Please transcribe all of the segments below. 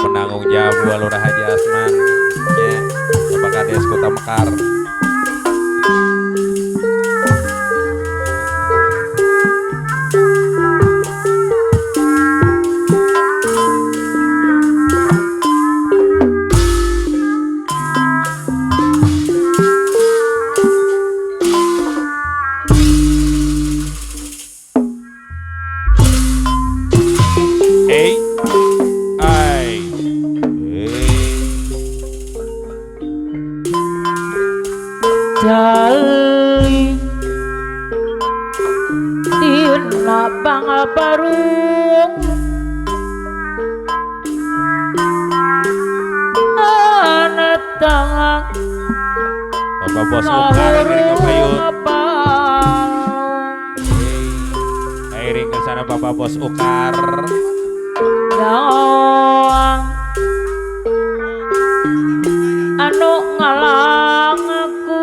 penanggung jawab Lurah Haji Asman ya Bapak Kades Kota Mekar. Jali dina bangal barung anetang Bapak Bos Ukar iring ngepayun. Iring ke sana Bapak Bos Ukar. Yang anu ngalang aku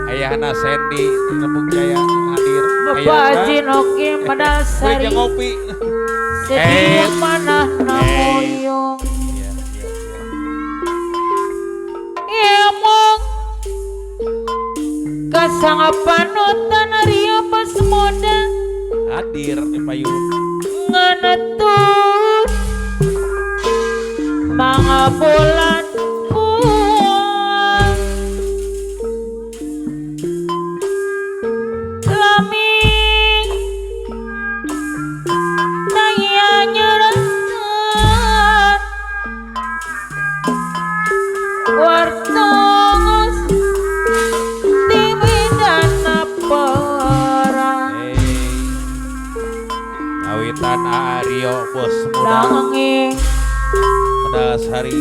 Ayahna Sandy Lembung Jaya hadir. Bapak Haji Noki Madasari ngopi. sedih mana namoyong emong kasang panutan Arya Pasmoda Hadir di payun. nganetun mga bulan buang laming daya nyerah wartongos timidana perang Awitan Aryo Bos Muda langing Madasari.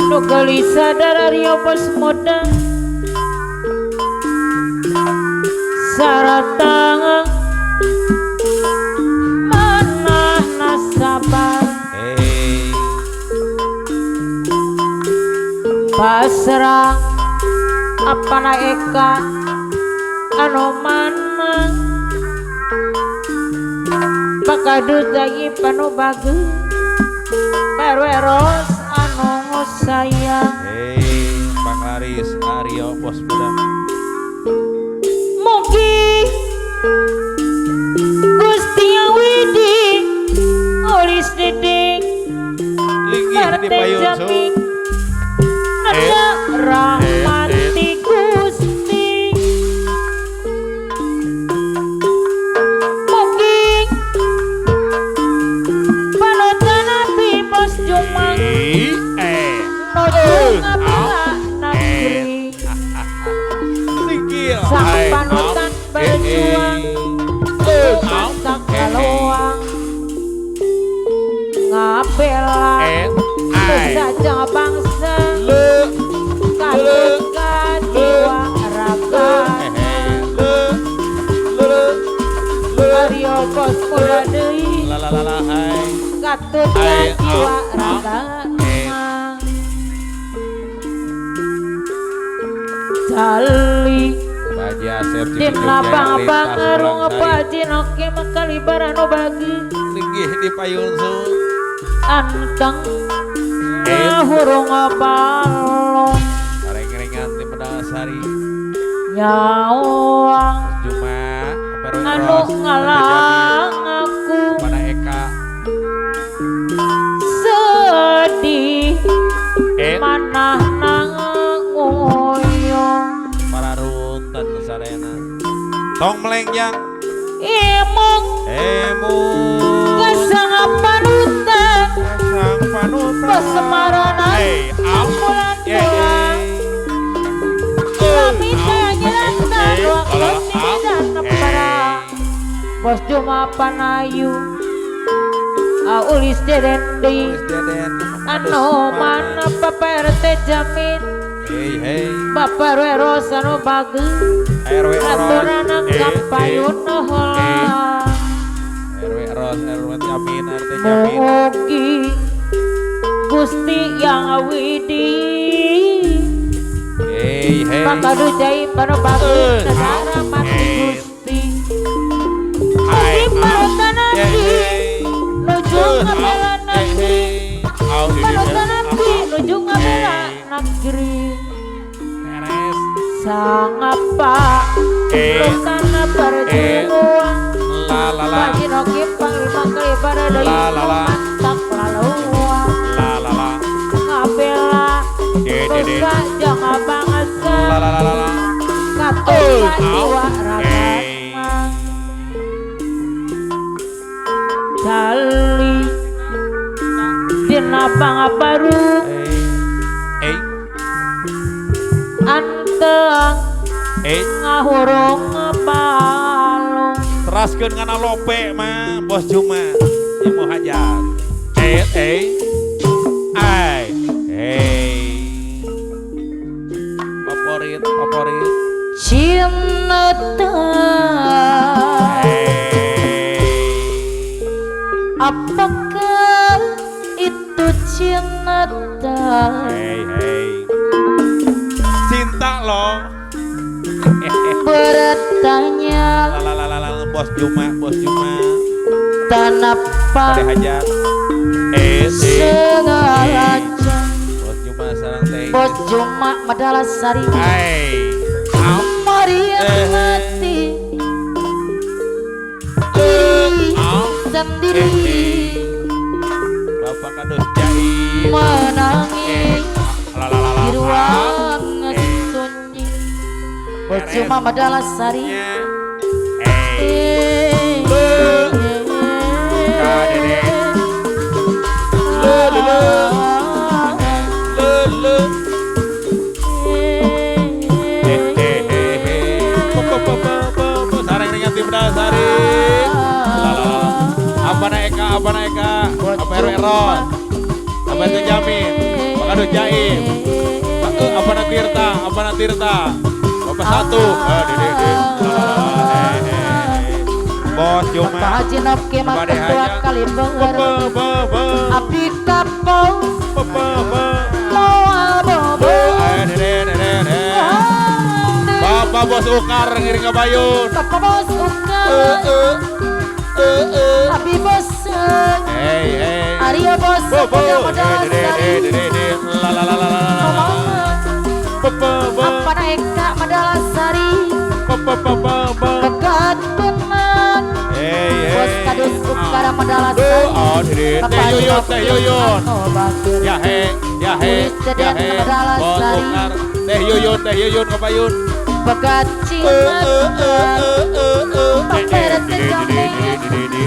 nu gelisah Arya Pasmoda saratang manah nasabar pasrah apana eka anu manang pakadut lagi panu bagus perweros anu sayang Bang Laris Aryo Bos Muda. mugi Gusti Widi ulis dedek Linggih di payun so. jaming nada rahmati Gusti mugi panutan Nabi Bos Jumang nuju ngabela negeri Linggih. sang panutan berjuang masa kaloang ngabela saja bangsa katika jiwa raga Arya Bos Muda deui katut jiwa raga Jali Haji Asep Din labang-abang ngarung Haji Noki makalibaran nu bagi Linggih di payun so. anteng hurung balong Ring-ringan di Madasari. nyawang Juma Perwin anu Ros ngalang aku Mana Eka sedih manah nangoyong para runtan sarena. Tong melengjang emong kasang panutan sang panutan. Pasemaranan bulan-bulan kami jalan dua kali dan perang Bos Juma Panayu ulis dedendi anu mana paperte jamin Bapak RW Rosano bagus RW aturana kampayun heula RW Ros RW Jamin RT Jamin. mugi Gusti Yang Widi Pakadu jai panu bagus negara mati Gusti mugi parutan nanti nuju ngabela negeri panutan api nuju ngabela negeri Beres. sang apa lutana perjuang La la la. bagi noki panglima kali pada doi La la la. mantak laluan La la la. ngabela dosa jangan bangsa La la la la la. katuan jiwa Au. raga Cali dina pangabaru Eh. anteng ngahurung palung Teraskeun ngana lope mah Bos Juma yang mau hajar. Ai. Favorit. cinta apakah itu cinta Cinta loh. bertanya Lalalala Bos Juma. tanpa Pada hajar. sengaja Bos Juma sareng teh. bos cuma madalah sari Ai. Au. Maria hati Au. sendiri Bapak kados jaim. menangis Lalalala. di ruang sunyi bos cuma madalah sari Apa Eka? Apa RW Ron? Apa itu Jamin? Pak Kado Jaim? Apa Tirta? Bapak satu. Bos Juma. Pak Haji Nafki mangketuan kali benger Abdi kapau Moal bobo Bapak Bos Ukar ngiring ke Bayun. Bapak bos ukar Abi bos Arya bos punya modal sari Apa naika modal sari Dekat benar Bos kadus ukar modal sari Teh Yuyun. Ya he. Bos Ukar. Teh Yuyun ke Bayun. Begat cinta Pamperet jameng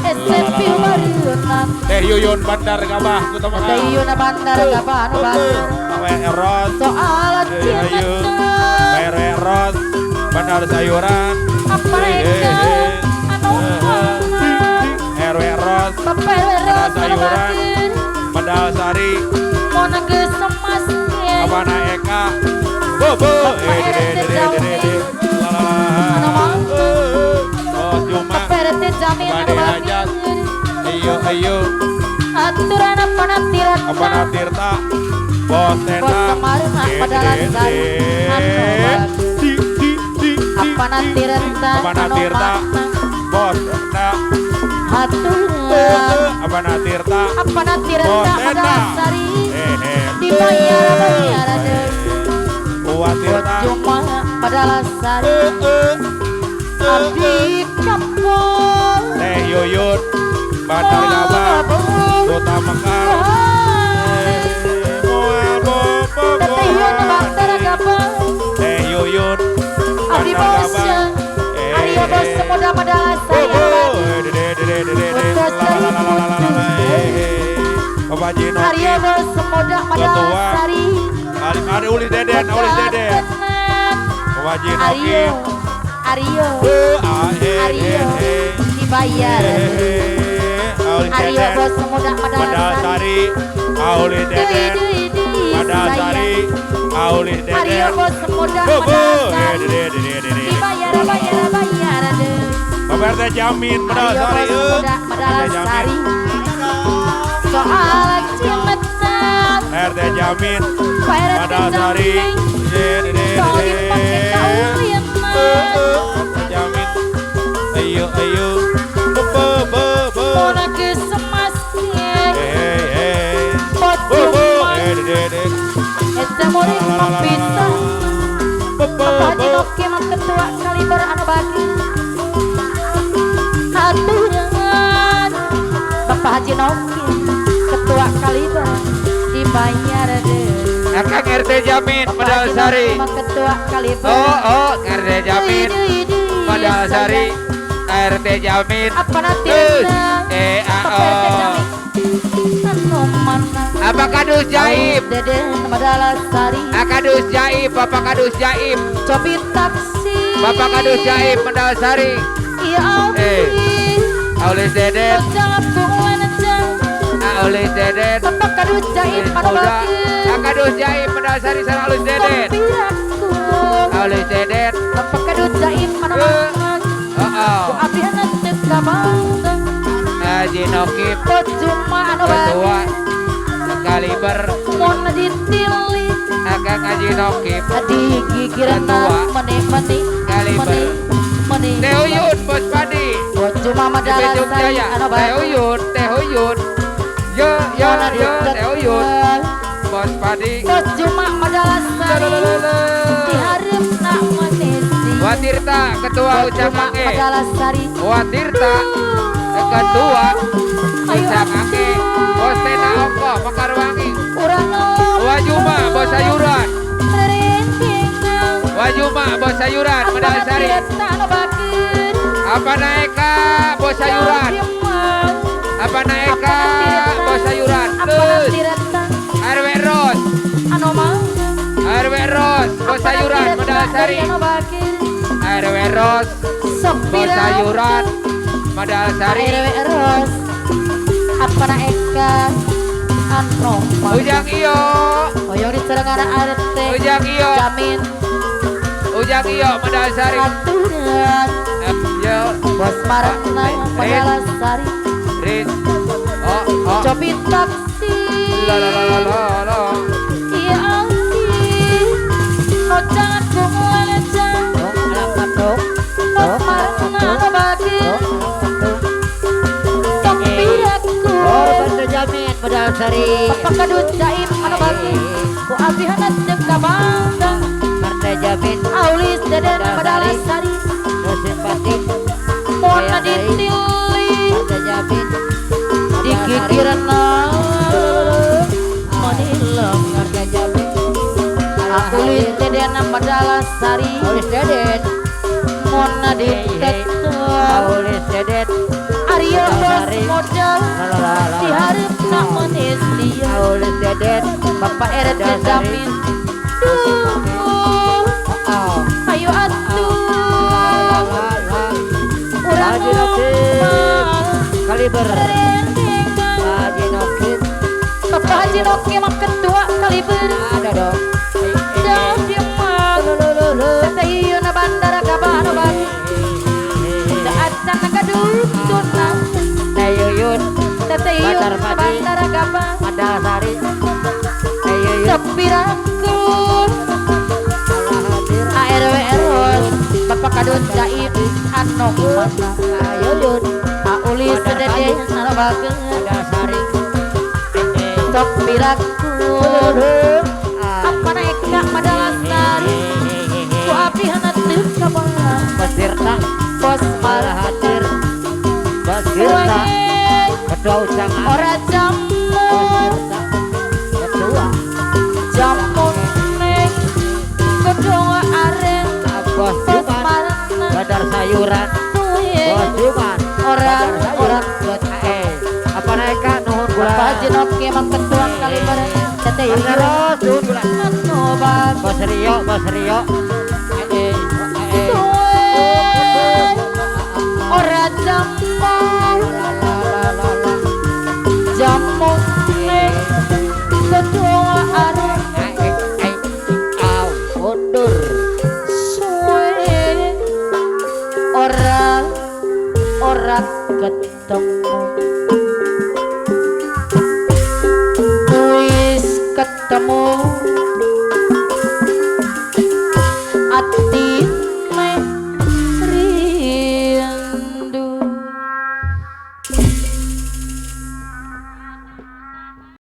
SMP Mariunan Teh Yuyun Bandar Gabah Kutama. Teh Yuyun bandar gabah anu bandar Awe Eros. Soal cinta Eros. Bandar Sayuran. Apa mereka anu RW Eros. Pamperet Sayuran. Bandar Sari. Mau nangis semas Abana Eka. Bobo. Oh cuma. Pamperet jamin anu Hajat. Ayo. Aturan Apa Tirta. Bos Tena. Bos kemarin padahal sari anu apa nanti renta anu makna Bos Tena. aturan Apa Tirta. apa nanti renta Bos padahal Tena. sari dibayar ada Uwa Tirta. cuma padahal sari abdi kampung Teh Yuyun. Bandar Gabah. Kota Mekar. Teh Yuyun bandar Gabah Teh Yuyun. abdi bos Arya bos semudah padahal saya Bapak Jino. Arya bos semudah padahal sari Kali ulis deden. Bapak Jino. Aryo dibayar Aryo bos semudah padahal sari Aulis deden. Padahal sari. Aulis deden. Aryo bos semudah padahal sari dibayar Bapak RT jamin padahal Aryo sari. bos semudah padahal sari soal cinta RT jamin Pak padahal RT sari. jamin soal dipakai kaulian Jamin. Ayo. Bo. mau nangis semas bos ketua kaliber anu bagi aturan Bapak Haji Noki ketua kaliber dibayar deh Akang RT Jamin Medal Sari. ketua kaliber Oh RT Jamin Medal Sari. RT Jamin. apa nanti anu mana Apa kadus jaib? dede Medal Sari Kadus jaib, Bapak kadus jaib. cobi taksi Bapak kadus jaib Medal Sari. iya Aulis Deden, jangan bukan aja Aulis Deden. Bapak kadus jaib pada bagi Kadus jaib Medal Sari sareng Aulis Deden. Sopiaku Aulis Deden. Bapak kadus jaib pada bagi ku abdi anak teka bangga Haji Nokim ko cuma anu ketua bagi kaliber. mun ditili Akang Haji Nokim di gigirna meni kaliber. Teh Uyun Bos Padi. ko cuma Di madala Bejong saya Jaya. anu Teh bagi Uyun, Teh Uyun. Yo Teh Uyun. Bos Padi. ko cuma madala saya diharapna manesi Watirta ketua Ucap Angge. madala sari Watirta ketua Ucap Angge. Bos Tena Ongko Mekarwangi. urang Wajuma Bos Sayuran. rindingan Wajuma Bos Sayuran Medal Sari. anu bagi Apa naika Bos Sayuran? Apa naika Bos Sayuran? Terus RW Ros. anu mah RW Ros Bos Sayuran Medal Sari. anu bagi RW Ros Bos Sayuran Medal Sari. RW Ros apa na eka anu mah Ujang iyo. oyong di serengana RT Ujang iyo. jamin Ujang iyo Medal Sari. aturan Yo. bos marana madala sari Riz. Oh. cobi taksi La. iya angki no jangan bunguan aja bos marana anu bagi topiaku Jamin Medal Sari. Bapak kadut jaim anu bagi ku abdi hanat jeung kabangga Partai Jamin aulis deden madala sari Simpatik mun ditili Partai Jamin di gigirna manilem Partai Jamin aulis deden madala sari Aulis Deden mun ditetep Aulis Deden Arya bos Sari. modal diharapna manis dia Aulis Deden Bapak RT Sari. jamin ayo atuh urang Haji Nokim mah Kaliber rendingan Haji Nokim Bapak Haji Noki mah ketua kaliber ada dong. dah dia mah teh ieu na bandara kabah anu bagi da acan na kadutuna Teh Yuyun teh ieu Bandar na Pati. bandara kabah Medal Sari. Teh Yuyun sepirakeun hadir. ARW Eros Bapak Kadun Jaib anu mana Yuyun aulis sedede anu bageun Medal Sari. sepirakeun apa naik ka Madalasari ku abdi hanat teu kabang Basirta bos malah hadir. Basirta ketua ucangan. ora jamu Basirta ketua. jamu neng kedua aren Bos bos Juman marana Badar Sayuran. Bos Juman orang orang apa naika nuhun Bapak gula. Haji Noki emang ketua kaliber teteh Terus nuhun gula. anu bagi Bos Rio, Bos Rio. ora jamu jamu neng kedua aren Mundur. suwe orang ketemu wis ketemu